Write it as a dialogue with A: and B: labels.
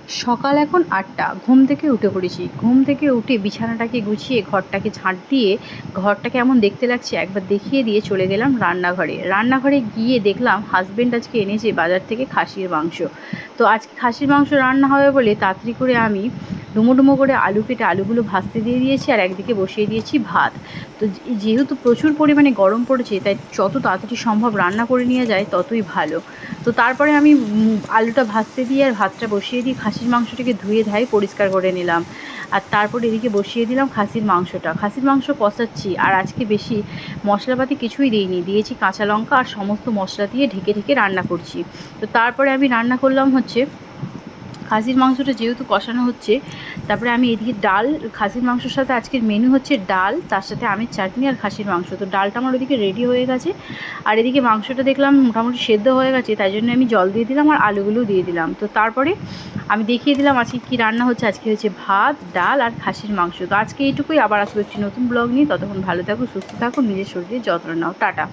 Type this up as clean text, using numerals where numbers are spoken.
A: সকাল এখন ৮টা। ঘুম থেকে উঠে পড়েছি। ঘুম থেকে উঠে বিছানাটাকে গুছিয়ে ঘরটাকে ঝাঁট দিয়ে ঘরটা কেমন দেখতে লাগছে একবার দেখিয়ে দিয়ে চলে গেলাম রান্নাঘরে। রান্নাঘরে গিয়ে দেখলাম হাসবেন্ড আজকে এনেছে বাজার থেকে খাসির মাংস। তো আজকে খাসির মাংস রান্না হবে বলে তাড়াতাড়ি করে আমি ডুমো ডুমো করে আলু কেটে আলুগুলো ভাজতে দিয়ে দিয়েছি আর একদিকে বসিয়ে দিয়েছি ভাত। তো যেহেতু প্রচুর পরিমাণে গরম পড়েছে তাই যত তাড়াতাড়ি সম্ভব রান্না করে নেওয়া যায় ততই ভালো। তো তারপরে আমি আলুটা ভাজতে দিয়ে আর ভাতটা বসিয়ে দিয়ে খাসির মাংসটাকে ধুয়ে ধায়ে পরিষ্কার করে নিলাম। আর তারপর এদিকে বসিয়ে দিলাম খাসির মাংসটা। খাসির মাংস কষাচ্ছি আর আজকে বেশি মশলাপাতি কিছুই দিইনি, দিয়েছি কাঁচা লঙ্কা আর সমস্ত মশলা দিয়ে ঢেকে ঢেকে রান্না করছি। তো তারপরে আমি রান্না করলাম হচ্ছে খাসির মাংসটা যেহেতু কষানো হচ্ছে, তারপরে আমি এদিকে ডাল, খাসির মাংসর সাথে আজকের মেনু হচ্ছে ডাল, তার সাথে আমের চাটনি আর খাসির মাংস। তো ডালটা আমার ওদিকে রেডি হয়ে গেছে আর এদিকে মাংসটা দেখলাম মোটামুটি সেদ্ধ হয়ে গেছে, তাই জন্য আমি জল দিয়ে দিলাম আর আলুগুলোও দিয়ে দিলাম। তো তারপরে আমি দেখিয়ে দিলাম আজকে কী রান্না হচ্ছে। আজকে হচ্ছে ভাত, ডাল আর খাসির মাংস। তো আজকে এইটুকুই, আবার আসবো একটি নতুন ব্লগ নিয়ে। ততক্ষণ ভালো থাকো, সুস্থ থাকো, নিজের শরীরের যত্ন নাও। টাটা।